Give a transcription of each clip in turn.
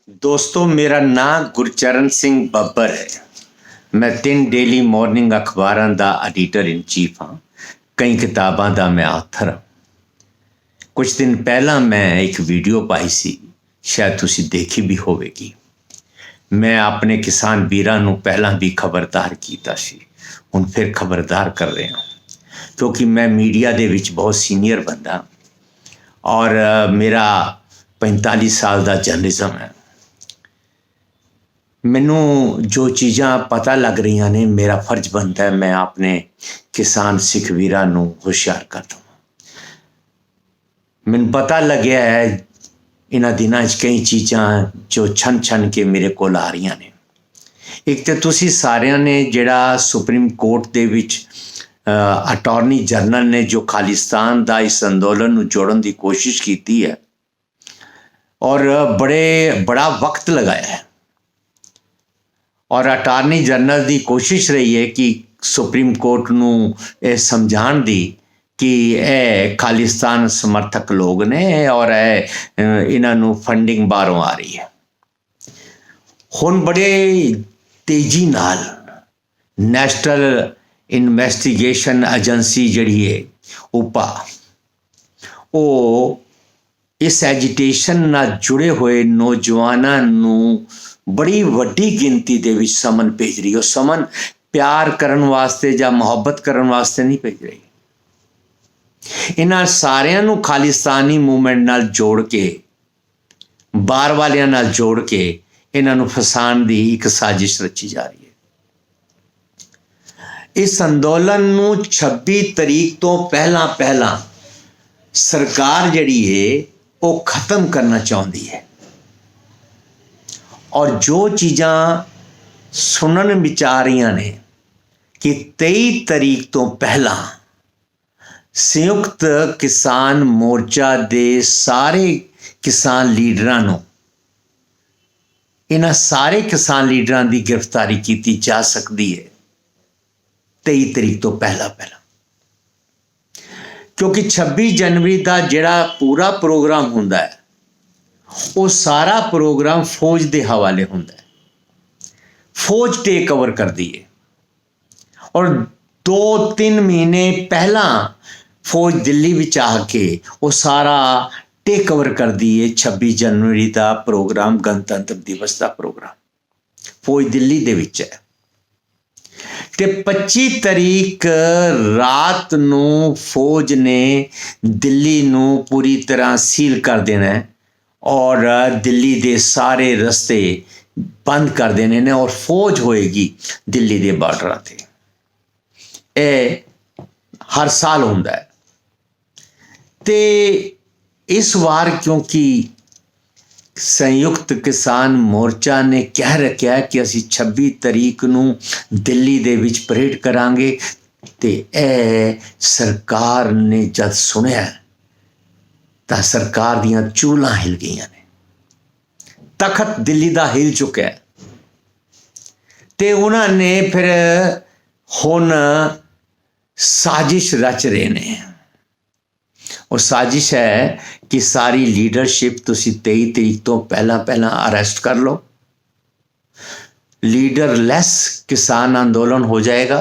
दोस्तों, मेरा नाम गुरचरण सिंह ਬੱਬਰ है। मैं 3 डेली मॉर्निंग अखबारां ਦਾ एडिटर इन चीफ हाँ। कई किताबां ਦਾ मैं ਆਥਰ ਹਾਂ। कुछ दिन पहला मैं एक वीडियो पाई सी, शायद ਤੁਸੀਂ देखी भी ਹੋਵੇਗੀ। मैं अपने किसान ਵੀਰਾਂ ਨੂੰ ਪਹਿਲਾਂ भी खबरदार ਕੀਤਾ ਸੀ, ਹੁਣ ਫਿਰ खबरदार कर ਰਿਹਾ ਹਾਂ, क्योंकि मैं मीडिया ਦੇ ਵਿੱਚ बहुत सीनियर ਬੰਦਾ और मेरा 45 साल ਦਾ जर्नलिज्म है। ਮੈਨੂੰ ਜੋ ਚੀਜ਼ਾਂ ਪਤਾ ਲੱਗ ਰਹੀਆਂ ਨੇ, ਮੇਰਾ ਫਰਜ਼ ਬਣਦਾ ਹੈ ਮੈਂ ਆਪਣੇ ਕਿਸਾਨ ਸਿੱਖ ਵੀਰਾਂ ਨੂੰ ਹੁਸ਼ਿਆਰ ਕਰ ਦਵਾਂ। ਮੈਨੂੰ ਪਤਾ ਲੱਗਿਆ ਹੈ ਇਹਨਾਂ ਦਿਨਾਂ 'ਚ ਕਈ ਚੀਜ਼ਾਂ ਜੋ ਛਨ ਕੇ ਮੇਰੇ ਕੋਲ ਆ ਰਹੀਆਂ ਨੇ। ਇੱਕ ਤਾਂ ਤੁਸੀਂ ਸਾਰਿਆਂ ਨੇ ਜਿਹੜਾ ਸੁਪਰੀਮ ਕੋਰਟ ਦੇ ਵਿੱਚ ਅਟਾਰਨੀ ਜਨਰਲ ਨੇ ਜੋ ਖਾਲਿਸਤਾਨ ਦਾ ਇਸ ਅੰਦੋਲਨ ਨੂੰ ਜੋੜਨ ਦੀ ਕੋਸ਼ਿਸ਼ ਕੀਤੀ ਹੈ ਔਰ ਬੜਾ ਵਕਤ ਲਗਾਇਆ ਹੈ और अटारनी जनरल की कोशिश रही है कि सुप्रीम कोर्ट नूं ये समझाण दी कि यह खालिस्तान समर्थक लोग ने और इन्हां नूं फंडिंग बाहरों आ रही है। हुण बड़े तेजी नाल नैशनल इन्वेस्टिगेशन एजेंसी जिहड़ी है उपा वो इस एजिटेशन नाल जुड़े हुए नौजवानों नूं बड़ी वड्डी गिनती दे विच समन भेज रही है। समन प्यार करन वास्ते या मुहब्बत करन वास्ते नहीं भेज रही। इन्हां सारियां नूं खालिस्तानी मूवमेंट नाल जोड़ के, बाहर वालियां नाल जोड़ के इन्हां नूं फसाण दी एक साजिश रची जा रही है। इस अंदोलन नूं 26 तरीक तो पहला सरकार जिहड़ी है वो खत्म करना चाहुंदी है और जो चीज़ां सुनन विच आ रही ने कि 23 तरीक तो पहला संयुक्त किसान मोर्चा दे सारे किसान लीडरां नूं, इन्हां सारे किसान लीडरां दी गिरफ्तारी की जा सकती है 23 तरीक तो पहला, क्योंकि 26 जनवरी का जिहड़ा पूरा प्रोग्राम हुंदा है वो सारा प्रोग्राम फौज के हवाले होंदा है। फौज टेक ओवर करती है और 2-3 महीने पहला फौज दिल्ली विच आके वो सारा टेक ओवर करती है। 26 जनवरी का प्रोग्राम, गणतंत्र दिवस का प्रोग्राम फौज दिल्ली दे विच है ते 25 तरीक रात नूं फौज ने दिल्ली नूं पूरी तरह सील कर देना है और दिल्ली दे सारे रस्ते बंद कर देने ने और फौज होएगी दिल्ली दे बार्डर ते। ए हर साल होंदा है ते इस बार क्योंकि संयुक्त किसान मोर्चा ने कह रखा है कि असी 26 तरीक नूं दिल्ली दे विच परेड करांगे ते ए सरकार ने जद सुनिया तो सरकार दियां चूलां हिल गई ने, तखत दिल्ली का हिल चुका है ते उन्होंने फिर हुण साजिश रच रहे ने। वो साजिश है कि सारी लीडरशिप तुसी 23 तरीक तो पहला अरेस्ट कर लो, लीडरलैस किसान आंदोलन हो जाएगा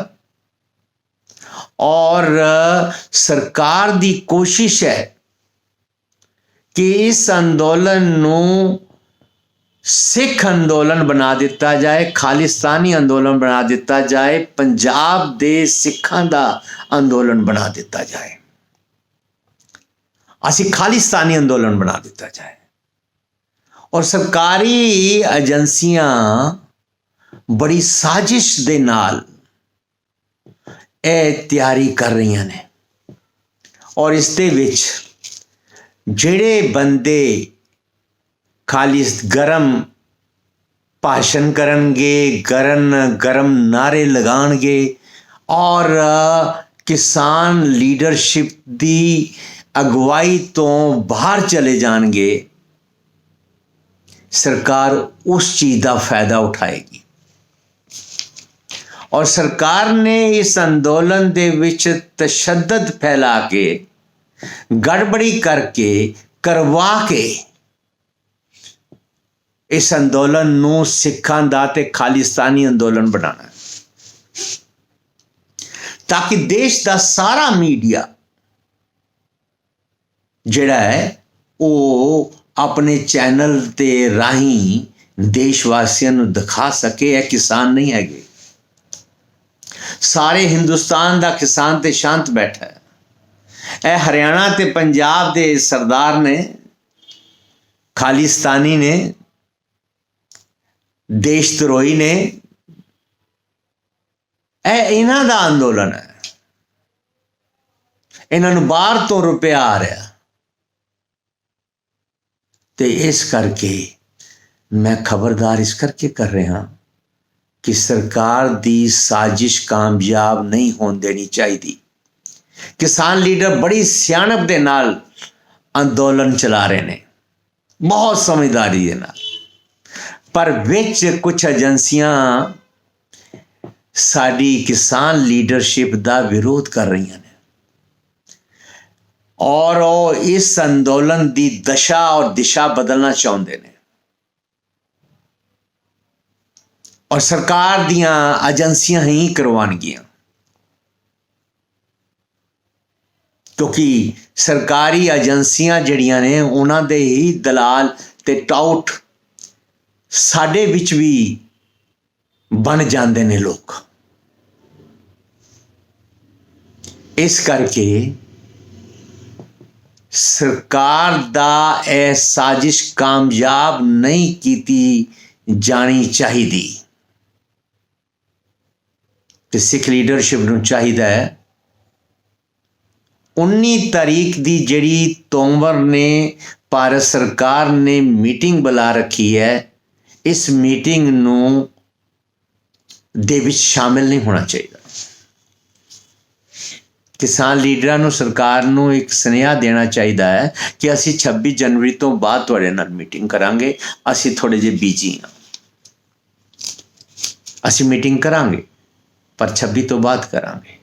और सरकार की कोशिश है कि इस अंदोलन नूं सिख अंदोलन बना दिता जाए, खालिस्तानी अंदोलन बना दिता जाए, पंजाब दे सिखां दा अंदोलन बना दिता जाए, असी खालिस्तानी अंदोलन बना दिता जाए। और सरकारी एजेंसियां बड़ी साजिश दे नाल ए तैयारी कर रही ने और इस दे विच ਜਿਹੜੇ ਬੰਦੇ ਖਾਲਿਸ गरम भाषण करनगे, गरम नारे लगाणगे और किसान लीडरशिप की अगवाई तो बाहर चले जाणगे, सरकार उस चीज़ का फायदा उठाएगी। और सरकार ने इस अंदोलन दे विच तशद्दद फैला के, गड़बड़ी करके, करवा के इस अंदोलन ਨੂੰ ਸਿੱਖਾਂ ਦਾ ਤੇ ਖਾਲਿਸਤਾਨੀ ਅੰਦੋਲਨ ਬਣਾਉਣਾ ਹੈ, ਤਾਂ ਕਿ ਦੇਸ਼ ਦਾ ਸਾਰਾ ਮੀਡੀਆ ਜਿਹੜਾ ਹੈ ਉਹ ਆਪਣੇ ਚੈਨਲ ਤੇ ਰਾਹੀਂ ਦੇਸ਼ ਵਾਸੀਆਂ ਨੂੰ ਦਿਖਾ ਸਕੇ ਇਹ ਕਿਸਾਨ ਨਹੀਂ ਹੈਗੇ। ਸਾਰੇ ਹਿੰਦੁਸਤਾਨ ਦਾ ਕਿਸਾਨ ਤੇ ਸ਼ਾਂਤ ਬੈਠਾ ਹੈ। ਇਹ ਹਰਿਆਣਾ ਤੇ ਪੰਜਾਬ ਦੇ ਸਰਦਾਰ ਨੇ, ਖਾਲਿਸਤਾਨੀ ਨੇ, ਦੇਸ਼ ਧਰੋਹੀ ਨੇ, ਇਹ ਇਹਨਾਂ ਦਾ ਅੰਦੋਲਨ ਹੈ। ਇਹਨਾਂ ਨੂੰ ਬਾਹਰ ਤੋਂ ਰੁਪਇਆ ਆ ਰਿਹਾ ਤੇ ਇਸ ਕਰਕੇ ਮੈਂ ਖਬਰਦਾਰ ਇਸ ਕਰਕੇ ਕਰ ਰਿਹਾ ਕਿ ਸਰਕਾਰ ਦੀ ਸਾਜ਼ਿਸ਼ ਕਾਮਯਾਬ ਨਹੀਂ ਹੋਣ ਦੇਣੀ ਚਾਹੀਦੀ। ਕਿਸਾਨ ਲੀਡਰ ਬੜੀ ਸਿਆਣਪ ਦੇ ਨਾਲ ਅੰਦੋਲਨ ਚਲਾ ਰਹੇ ਨੇ, ਬਹੁਤ ਸਮਝਦਾਰੀ ਦੇ ਨਾਲ, ਪਰ ਵਿੱਚ ਕੁਝ ਏਜੰਸੀਆਂ ਸਾਡੀ ਕਿਸਾਨ ਲੀਡਰਸ਼ਿਪ ਦਾ ਵਿਰੋਧ ਕਰ ਰਹੀਆਂ ਨੇ ਔਰ ਉਹ ਇਸ ਅੰਦੋਲਨ ਦੀ ਦਸ਼ਾ ਔਰ ਦਿਸ਼ਾ ਬਦਲਣਾ ਚਾਹੁੰਦੇ ਨੇ ਔਰ ਸਰਕਾਰ ਦੀਆਂ ਏਜੰਸੀਆਂ ਹੀ ਕਰਵਾਉਣਗੀਆਂ, ਕਿਉਂਕਿ ਸਰਕਾਰੀ ਏਜੰਸੀਆਂ ਜਿਹੜੀਆਂ ਨੇ ਉਹਨਾਂ ਦੇ ਹੀ ਦਲਾਲ ਤੇ ਟਾਊਟ ਸਾਡੇ ਵਿੱਚ ਵੀ ਬਣ ਜਾਂਦੇ ਨੇ ਲੋਕ। ਇਸ ਕਰਕੇ ਸਰਕਾਰ ਦਾ ਇਹ ਸਾਜ਼ਿਸ਼ ਕਾਮਯਾਬ ਨਹੀਂ ਕੀਤੀ ਜਾਣੀ ਚਾਹੀਦੀ ਤੇ ਸਿੱਖ ਲੀਡਰਸ਼ਿਪ ਨੂੰ ਚਾਹੀਦਾ ਹੈ 19 ਤਾਰੀਖ ਦੀ ਜਿਹੜੀ ਤੋਮਰ ਨੇ ਭਾਰਤ ਸਰਕਾਰ ਨੇ ਮੀਟਿੰਗ ਬੁਲਾ ਰੱਖੀ ਹੈ, ਇਸ ਮੀਟਿੰਗ ਨੂੰ ਦੇ ਵਿੱਚ ਸ਼ਾਮਿਲ ਨਹੀਂ ਹੋਣਾ ਚਾਹੀਦਾ। ਕਿਸਾਨ ਲੀਡਰਾਂ ਨੂੰ ਸਰਕਾਰ ਨੂੰ ਇੱਕ ਸੁਨੇਹਾ ਦੇਣਾ ਚਾਹੀਦਾ ਹੈ ਕਿ ਅਸੀਂ 26 ਜਨਵਰੀ ਤੋਂ ਬਾਅਦ ਤੁਹਾਡੇ ਨਾਲ ਮੀਟਿੰਗ ਕਰਾਂਗੇ, ਅਸੀਂ ਥੋੜੇ ਜਿਹੇ ਬਿਜੀ ਹਾਂ, ਅਸੀਂ ਮੀਟਿੰਗ ਕਰਾਂਗੇ ਪਰ 26 ਤੋਂ ਬਾਅਦ ਕਰਾਂਗੇ।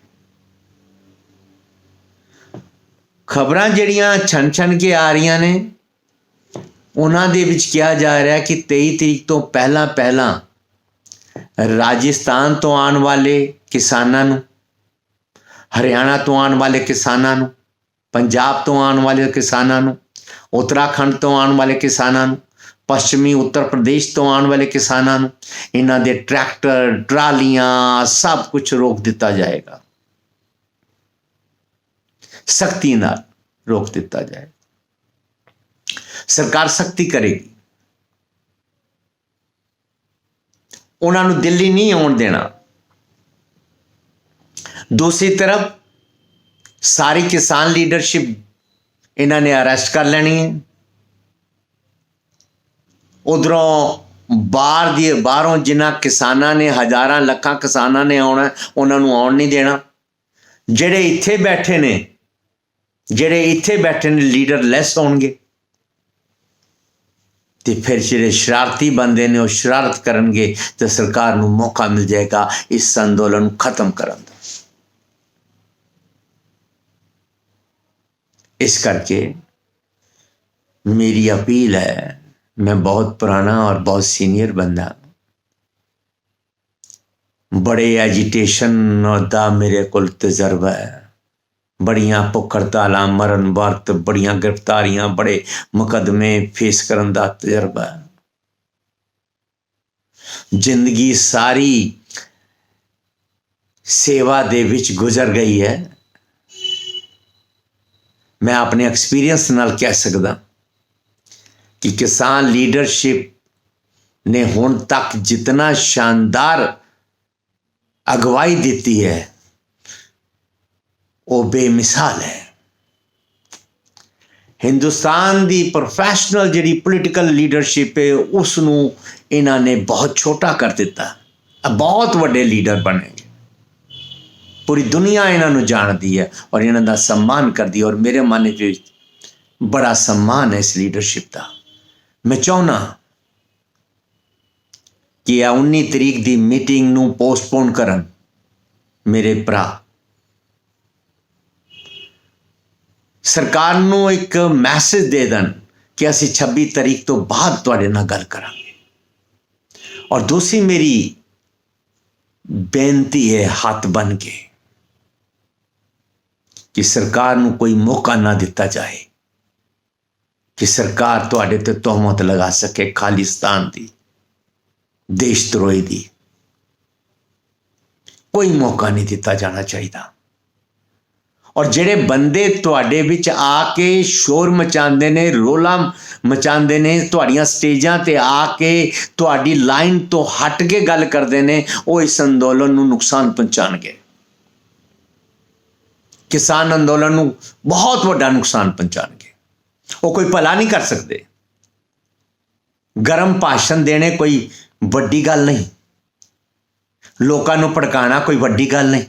ਖਬਰਾਂ ਜਿਹੜੀਆਂ ਛਣ ਕੇ ਆ ਰਹੀਆਂ ਨੇ ਉਹਨਾਂ ਦੇ ਵਿੱਚ ਕਿਹਾ ਜਾ ਰਿਹਾ ਕਿ 23 ਤਰੀਕ ਤੋਂ ਪਹਿਲਾਂ ਰਾਜਸਥਾਨ ਤੋਂ ਆਉਣ ਵਾਲੇ ਕਿਸਾਨਾਂ ਨੂੰ, ਹਰਿਆਣਾ ਤੋਂ ਆਉਣ ਵਾਲੇ ਕਿਸਾਨਾਂ ਨੂੰ, ਪੰਜਾਬ ਤੋਂ ਆਉਣ ਵਾਲੇ ਕਿਸਾਨਾਂ ਨੂੰ, ਉੱਤਰਾਖੰਡ ਤੋਂ ਆਉਣ ਵਾਲੇ ਕਿਸਾਨਾਂ ਨੂੰ, ਪੱਛਮੀ ਉੱਤਰ ਪ੍ਰਦੇਸ਼ ਤੋਂ ਆਉਣ ਵਾਲੇ ਕਿਸਾਨਾਂ ਨੂੰ ਇਹਨਾਂ ਦੇ ਟਰੈਕਟਰ, ਟਰਾਲੀਆਂ ਸਭ ਕੁਝ ਰੋਕ ਦਿੱਤਾ ਜਾਏਗਾ, ਸਖਤੀ ਨਾਲ ਰੋਕ ਦਿੱਤਾ ਜਾਏਗਾ। ਸਰਕਾਰ ਸਖਤੀ ਕਰੇਗੀ, ਉਹਨਾਂ ਨੂੰ ਦਿੱਲੀ ਨਹੀਂ ਆਉਣ ਦੇਣਾ। ਦੂਸਰੀ ਤਰਫ ਸਾਰੀ ਕਿਸਾਨ ਲੀਡਰਸ਼ਿਪ ਇਹਨਾਂ ਨੇ ਅਰੈਸਟ ਕਰ ਲੈਣੀ ਹੈ। ਉਧਰੋਂ ਬਾਹਰੋਂ ਜਿਨ੍ਹਾਂ ਕਿਸਾਨਾਂ ਨੇ, ਹਜ਼ਾਰਾਂ ਲੱਖਾਂ ਕਿਸਾਨਾਂ ਨੇ ਆਉਣਾ, ਉਹਨਾਂ ਨੂੰ ਆਉਣ ਨਹੀਂ ਦੇਣਾ। ਜਿਹੜੇ ਇੱਥੇ ਬੈਠੇ ਨੇ ਲੀਡਰ ਲੈਸ ਹੋਣਗੇ ਤੇ ਫਿਰ ਜਿਹੜੇ ਸ਼ਰਾਰਤੀ ਬੰਦੇ ਨੇ ਉਹ ਸ਼ਰਾਰਤ ਕਰਨਗੇ ਤੇ ਸਰਕਾਰ ਨੂੰ ਮੌਕਾ ਮਿਲ ਜਾਏਗਾ ਇਸ ਅੰਦੋਲਨ ਨੂੰ ਖਤਮ ਕਰਨ ਦਾ। ਇਸ ਕਰਕੇ ਮੇਰੀ ਅਪੀਲ ਹੈ, मैं बहुत पुराना और बहुत सीनियर बंदा, बड़े एजिटेशन दा मेरे कोल तजर्बा है, बड़ियां भुख हड़तालां, मरण वर्त, बड़ियां गिरफ्तारियां, बड़े मुकदमे फेस करन दा तजर्बा है। जिंदगी सारी सेवा दे विच गुजर गई है। मैं अपने एक्सपीरियंस नाल कह सकदा कि किसान लीडरशिप ने हुण तक जितना शानदार अगवाई दी है वो बेमिसाल है। हिंदुस्तान की प्रोफैशनल जी पोलिटिकल लीडरशिप है उसनों इन्होंने बहुत छोटा कर दिता। अब बहुत वड्डे लीडर बने, पूरी दुनिया इन्हों जानती है और इन्हों का सम्मान करती है और मेरे मन में बड़ा सम्मान है इस लीडरशिप का। मैं चाहना कि 19 तरीक की मीटिंग नूं पोस्टपोन करन मेरे भरा, सरकार नूं एक मैसेज दे देन कि असीं 26 तरीक तो बाद तुहाडे नाल गल करांगे। और दूसरी मेरी बेनती है हथ बन के कि सरकार नूं कोई मौका ना दिता जाए कि सरकार तुहाडे ते तोहमत लगा सके खालिस्तान दी, देशद्रोही दी। कोई मौका नहीं दिता जाना चाहिए। और जेड़े बंदे तुहाडे विच आके शोर मचांदे ने, रोला मचांदे ने, तुहाड़ियां स्टेजां ते आके तुहाडी लाइन तो हट के गल करदे ने, वो इस अंदोलन नूं नुकसान पहुंचाणगे। किसान अंदोलन नूं बहुत वड्डा नुकसान पहुंचाणगे। वो कोई भला नहीं कर सकते। गरम भाषण देने कोई वड्डी गल नहीं, लोकां नूं भड़काना कोई वड्डी गल नहीं,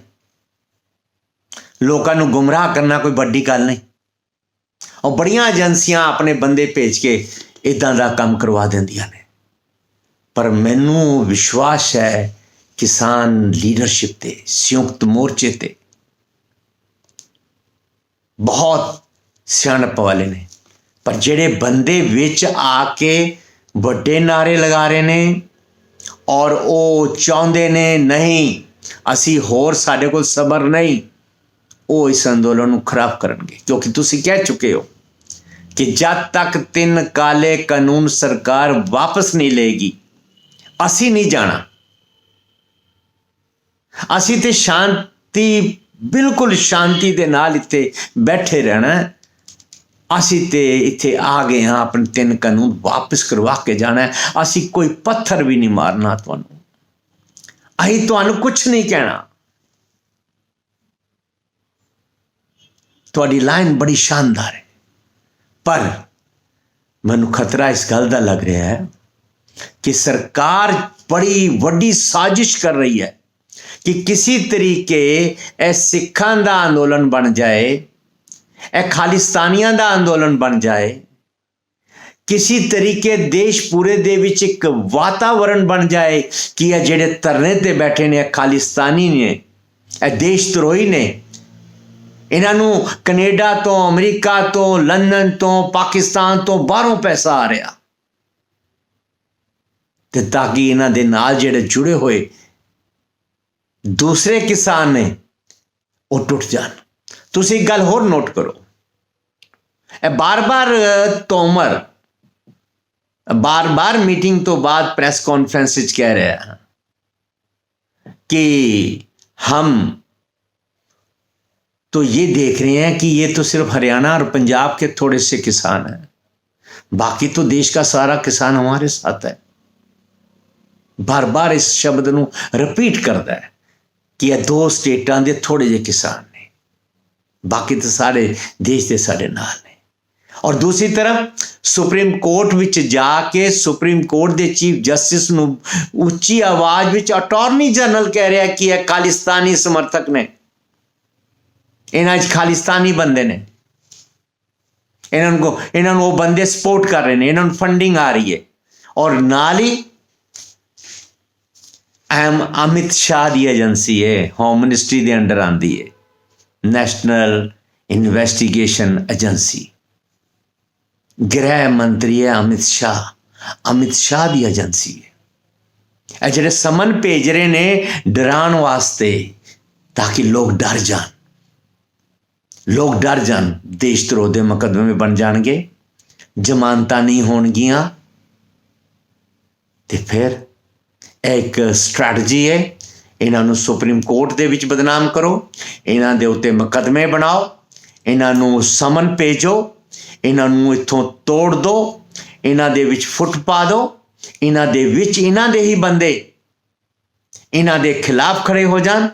लोकां नूं गुमराह करना कोई वड्डी गल नहीं। और बड़ियां एजेंसियां अपने बंदे भेज के इदां दा काम करवा दिंदियां ने। पर मैनू विश्वास है किसान लीडरशिप ते, संयुक्त मोर्चे ते बहुत सियाणप वाले ने। पर जेड़े बंदे विच आके वड्डे नारे लगा रहे ने और वो चाहुंदे ने नहीं असी होर साडे कोल सबर नहीं, वो इस अंदोलन नूं खराब करनगे। क्योंकि तुसीं कह चुके हो कि जब तक 3 काले कानून सरकार वापस नहीं लेगी असी नहीं जाना। असी ते शांति, बिल्कुल शांति दे नाल इत्थे बैठे रहना। असी ते इत्थे आ गए हाँ अपने 3 कानून वापस करवा के जाना है। असी कोई पत्थर भी नहीं मारना तुहानू, अही तुहानू कुछ नहीं कहना। तुहाडी लाइन बड़ी शानदार है, पर मैनू खतरा इस गल दा लग रहा है कि सरकार बड़ी वड्डी साजिश कर रही है कि किसी तरीके ए सिखां दा अंदोलन बन जाए, ए खालिस्तानियां दा अंदोलन बन जाए, किसी तरीके देश पूरे दे विच एक वातावरण बन जाए कि ये जेड़े धरने ते बैठे ने खालिस्तानी ने, ए देशद्रोही ने, इन्हों कनेडा तो, अमरीका तो, लंदन तो, पाकिस्तान तो बाहरों पैसा आ रहा, ते ताकि इन्हां दे नाल जेड़े जुड़े हुए दूसरे किसान ने वो टुट जान। तुसीं एक गल होर नोट करो, बार बार तोमर बार बार मीटिंग तो बाद प्रेस कॉन्फ्रेंस कह रहे हैं कि हम तो ये देख रहे हैं कि ये तो सिर्फ हरियाणा और पंजाब के थोड़े से किसान हैं, बाकी तो देश का सारा किसान हमारे साथ है। बार बार इस शब्द नूं रिपीट करता है कि यह 2 स्टेटां दे थोड़े जे किसान ने, बाकी तो सारे देश के सारे नाल ने। और दूसरी तरफ सुप्रीम कोर्ट विच जाके सुप्रीम कोर्ट दे चीफ जस्टिस नूं उच्ची आवाज विच अटॉर्नी जनरल कह रहा है कि यह खालिस्तानी समर्थक ने, इन्हां च खालिस्तानी बंदे ने, इन्हां वो बंदे सपोर्ट कर रहे हैं, इन्हां फंडिंग आ रही है। और नाल ही अमित शाह की एजेंसी है, होम मिनिस्ट्री के अंडर आती है, नेशनल इन्वेस्टिगेशन एजेंसी, गृह मंत्री है अमित शाह की एजेंसी है। जेडे समन भेज रहे ने डरान वास्ते ताकि लोग डर जान, देशद्रोह के मुकदमे बन जाएंगे, जमानत नहीं होणगियां, ते फिर एक स्ट्रैटजी है, इन्हों सुप्रीम कोर्ट दे विच बदनाम करो, इन्हों दे उत्ते मुकदमे बनाओ, इन्हों समन भेजो, इन्हों इत्थों तोड़ दो, इन्हों दे विच फुट पा दो, इन्हों दे विच इन्हों दे ही बंदे इन्हों दे खिलाफ खड़े हो जान।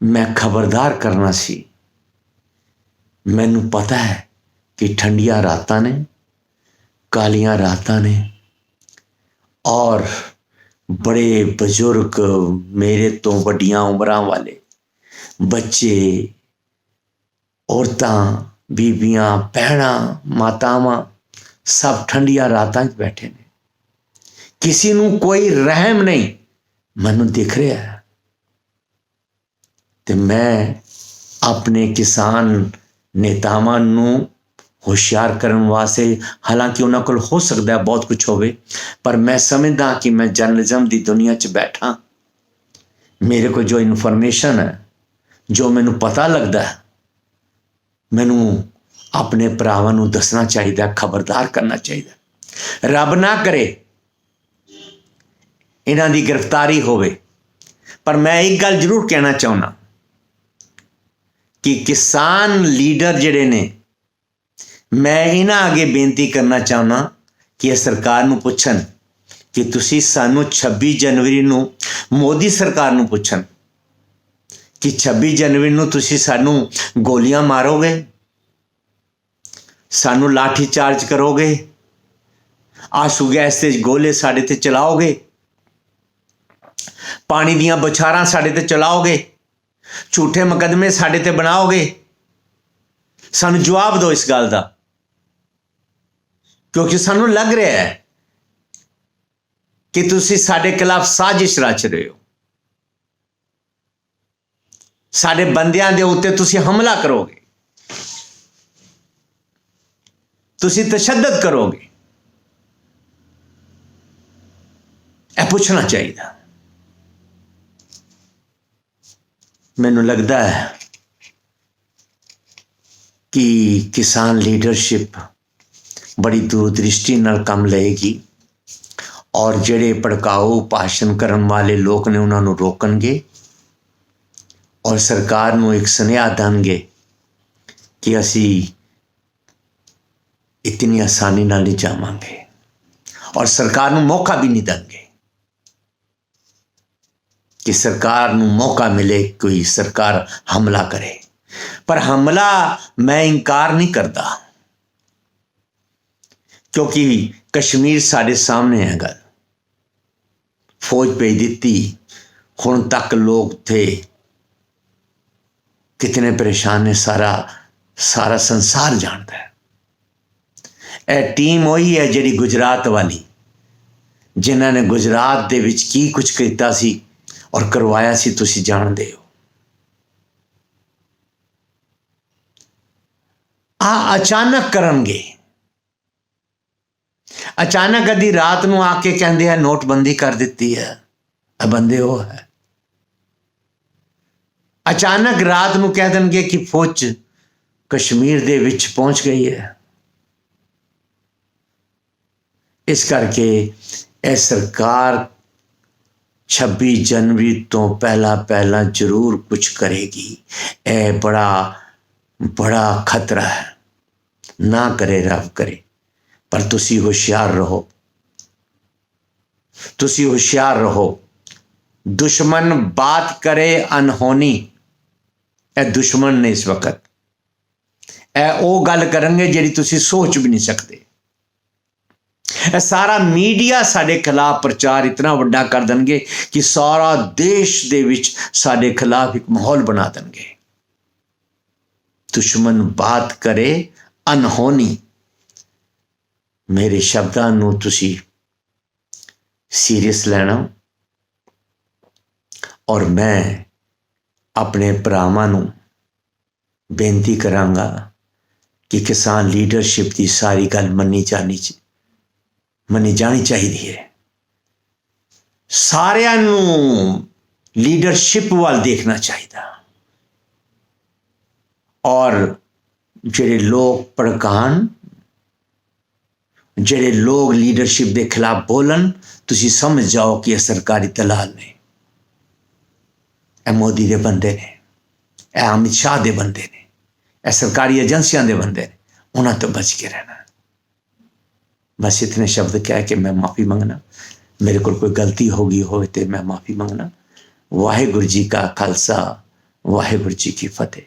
मैं खबरदार करना सी, मैनू पता है कि ठंडिया रातां ने, कालियां रातां ने, और बड़े बुजुर्ग, मेरे तो वड्डियां उम्रां वाले बच्चे, औरतां, बीबियां, भैणां, मातावां सब ठंडिया रातां बैठे ने, किसी नूं कोई रहम नहीं, मैनू दिख रहा है। तो मैं अपने किसान नेतावां नूं ਹੁਸ਼ਿਆਰ ਕਰਨ ਵਾਸਤੇ। ਹਾਲਾਂਕਿ ਉਹਨਾਂ ਕੋਲ ਹੋ ਸਕਦਾ ਬਹੁਤ ਕੁਝ ਹੋਵੇ, ਪਰ ਮੈਂ ਸਮਝਦਾ ਕਿ ਮੈਂ ਜਰਨਲਿਜ਼ਮ ਦੀ ਦੁਨੀਆ 'ਚ ਬੈਠਾ, ਮੇਰੇ ਕੋਲ ਜੋ ਇਨਫੋਰਮੇਸ਼ਨ ਹੈ, ਜੋ ਮੈਨੂੰ ਪਤਾ ਲੱਗਦਾ, ਮੈਨੂੰ ਆਪਣੇ ਭਰਾਵਾਂ ਨੂੰ ਦੱਸਣਾ ਚਾਹੀਦਾ, ਖਬਰਦਾਰ ਕਰਨਾ ਚਾਹੀਦਾ। ਰੱਬ ਨਾ ਕਰੇ ਇਹਨਾਂ ਦੀ ਗ੍ਰਿਫਤਾਰੀ ਹੋਵੇ, ਪਰ ਮੈਂ ਇੱਕ ਗੱਲ ਜ਼ਰੂਰ ਕਹਿਣਾ ਚਾਹੁੰਦਾ ਕਿ ਕਿਸਾਨ ਲੀਡਰ ਜਿਹੜੇ ਨੇ, ਮੈਂ ਇਹਨਾਂ ਅੱਗੇ ਬੇਨਤੀ ਕਰਨਾ ਚਾਹੁੰਦਾ ਕਿ ਇਹ ਸਰਕਾਰ ਨੂੰ ਪੁੱਛਣ ਕਿ ਤੁਸੀਂ ਸਾਨੂੰ 26 ਜਨਵਰੀ ਨੂੰ, ਮੋਦੀ ਸਰਕਾਰ ਨੂੰ ਪੁੱਛਣ ਕਿ 26 ਜਨਵਰੀ ਨੂੰ ਤੁਸੀਂ ਸਾਨੂੰ ਗੋਲੀਆਂ ਮਾਰੋਗੇ, ਸਾਨੂੰ ਲਾਠੀ ਚਾਰਜ ਕਰੋਗੇ, ਆਂਸੂ ਗੈਸ ਤੇ ਗੋਲੇ ਸਾਡੇ ਤੇ ਚਲਾਓਗੇ, ਪਾਣੀ ਦੀਆਂ ਬੁਛਾਰਾਂ ਸਾਡੇ ਤੇ ਚਲਾਓਗੇ, ਝੂਠੇ ਮੁਕੱਦਮੇ ਸਾਡੇ ਤੇ ਬਣਾਓਗੇ। ਸਾਨੂੰ ਜਵਾਬ ਦਿਓ ਇਸ ਗੱਲ ਦਾ, ਕਿਉਂਕਿ ਸਾਨੂੰ ਲੱਗ ਰਿਹਾ ਹੈ ਕਿ ਤੁਸੀਂ ਸਾਡੇ ਖਿਲਾਫ ਸਾਜ਼ਿਸ਼ ਰਚ ਰਹੇ ਹੋ। ਸਾਡੇ ਬੰਦਿਆਂ ਦੇ ਉੱਤੇ ਤੁਸੀਂ ਹਮਲਾ ਕਰੋਗੇ, ਤੁਸੀਂ ਤਸ਼ੱਦਦ ਕਰੋਗੇ। ਇਹ ਪੁੱਛਣਾ ਚਾਹੀਦਾ। ਮੈਨੂੰ ਲੱਗਦਾ ਹੈ ਕਿ ਕਿਸਾਨ ਲੀਡਰਸ਼ਿਪ ਬੜੀ ਦੂਰਦ੍ਰਿਸ਼ਟੀ ਨਾਲ ਕੰਮ ਲਏਗੀ ਔਰ ਜਿਹੜੇ ਭੜਕਾਊ ਭਾਸ਼ਣ ਕਰਨ ਵਾਲੇ ਲੋਕ ਨੇ ਉਹਨਾਂ ਨੂੰ ਰੋਕਣਗੇ ਔਰ ਸਰਕਾਰ ਨੂੰ ਇੱਕ ਸੁਨੇਹਾ ਦੇਣਗੇ ਕਿ ਅਸੀਂ इतनी आसानी नाल नहीं जावांगे और सरकार नूं मौका भी नहीं देंगे कि सरकार नूं मौका मिले कोई सरकार हमला करे। पर हमला मैं इनकार नहीं करता, क्योंकि कश्मीर साढ़े सामने है गल, फौज भेज दी, हुण तक लोग थे कितने परेशान ने, सारा संसार जानता है। ਇਹ ਟੀਮ ਉਹੀ ਹੈ ਜਿਹੜੀ ਗੁਜਰਾਤ ਵਾਲੀ, ਜਿਨ੍ਹਾਂ ਨੇ ਗੁਜਰਾਤ ਦੇ ਵਿੱਚ ਕੀ ਕੁਝ ਕੀਤਾ ਸੀ ਔਰ ਕਰਵਾਇਆ ਸੀ, ਤੁਸੀਂ ਜਾਣਦੇ ਹੋ। ਅਚਾਨਕ ਕਰਨਗੇ, ਅਚਾਨਕ ਅੱਧੀ ਰਾਤ ਨੂੰ ਆ ਕੇ ਕਹਿੰਦੇ ਆ ਨੋਟਬੰਦੀ ਕਰ ਦਿੱਤੀ ਹੈ, ਇਹ ਬੰਦੇ ਉਹ ਹੈ। ਅਚਾਨਕ ਰਾਤ ਨੂੰ ਕਹਿ ਦੇਣਗੇ ਕਿ ਫੌਜ ਕਸ਼ਮੀਰ ਦੇ ਵਿੱਚ ਪਹੁੰਚ ਗਈ ਹੈ। ਇਸ ਕਰਕੇ ਇਹ ਸਰਕਾਰ 26 ਜਨਵਰੀ ਤੋਂ ਪਹਿਲਾਂ ਜ਼ਰੂਰ ਕੁਝ ਕਰੇਗੀ। ਇਹ ਬੜਾ ਖਤਰਾ ਹੈ। ਨਾ ਕਰੇ ਰੱਬ ਕਰੇ, ਪਰ ਤੁਸੀਂ ਹੁਸ਼ਿਆਰ ਰਹੋ, ਤੁਸੀਂ ਹੁਸ਼ਿਆਰ ਰਹੋ। ਦੁਸ਼ਮਣ ਬਾਤ ਕਰੇ ਅਨਹੋਣੀ, ਇਹ ਦੁਸ਼ਮਣ ਨੇ ਇਸ ਵਕਤ। ਇਹ ਉਹ ਗੱਲ ਕਰਨਗੇ ਜਿਹੜੀ ਤੁਸੀਂ ਸੋਚ ਵੀ ਨਹੀਂ ਸਕਦੇ। ਇਹ ਸਾਰਾ ਮੀਡੀਆ ਸਾਡੇ ਖਿਲਾਫ ਪ੍ਰਚਾਰ ਇਤਨਾ ਵੱਡਾ ਕਰ ਦੇਣਗੇ ਕਿ ਸਾਰਾ ਦੇਸ਼ ਦੇ ਵਿੱਚ ਸਾਡੇ ਖਿਲਾਫ ਇੱਕ ਮਾਹੌਲ ਬਣਾ ਦੇਣਗੇ। ਦੁਸ਼ਮਣ ਬਾਤ ਕਰੇ ਅਨਹੋਣੀ, ਮੇਰੇ ਸ਼ਬਦਾਂ ਨੂੰ ਤੁਸੀਂ ਸੀਰੀਅਸ ਲੈਣਾ। ਔਰ ਮੈਂ ਆਪਣੇ ਭਰਾਵਾਂ ਨੂੰ ਬੇਨਤੀ ਕਰਾਂਗਾ ਕਿ ਕਿਸਾਨ ਲੀਡਰਸ਼ਿਪ ਦੀ ਸਾਰੀ ਗੱਲ ਮੰਨੀ ਜਾਣੀ ਚਾਹੀਦੀ ਹੈ। ਸਾਰਿਆਂ ਨੂੰ ਲੀਡਰਸ਼ਿਪ ਵੱਲ ਦੇਖਣਾ ਚਾਹੀਦਾ ਔਰ ਜਿਹੜੇ ਲੋਕ ਭੜਕਾਣ, ਜਿਹੜੇ ਲੋਕ ਲੀਡਰਸ਼ਿਪ ਦੇ ਖਿਲਾਫ ਬੋਲਣ, ਤੁਸੀਂ ਸਮਝ ਜਾਓ ਕਿ ਇਹ ਸਰਕਾਰੀ ਦਲਾਲ ਨੇ, ਇਹ ਮੋਦੀ ਦੇ ਬੰਦੇ ਨੇ, ਇਹ ਅਮਿਤ ਸ਼ਾਹ ਦੇ ਬੰਦੇ ਨੇ, ਇਹ ਸਰਕਾਰੀ ਏਜੰਸੀਆਂ ਦੇ ਬੰਦੇ ਨੇ। ਉਹਨਾਂ ਤੋਂ ਬਚ ਕੇ ਰਹਿਣਾ। बस इतने शब्द क्या है कि मैं माफ़ी मंगना, मेरे को कोई गलती होगी होए तो मैं माफ़ी मंगना। वाहिगुरू जी का खालसा, वाहिगुरू जी की फतेह।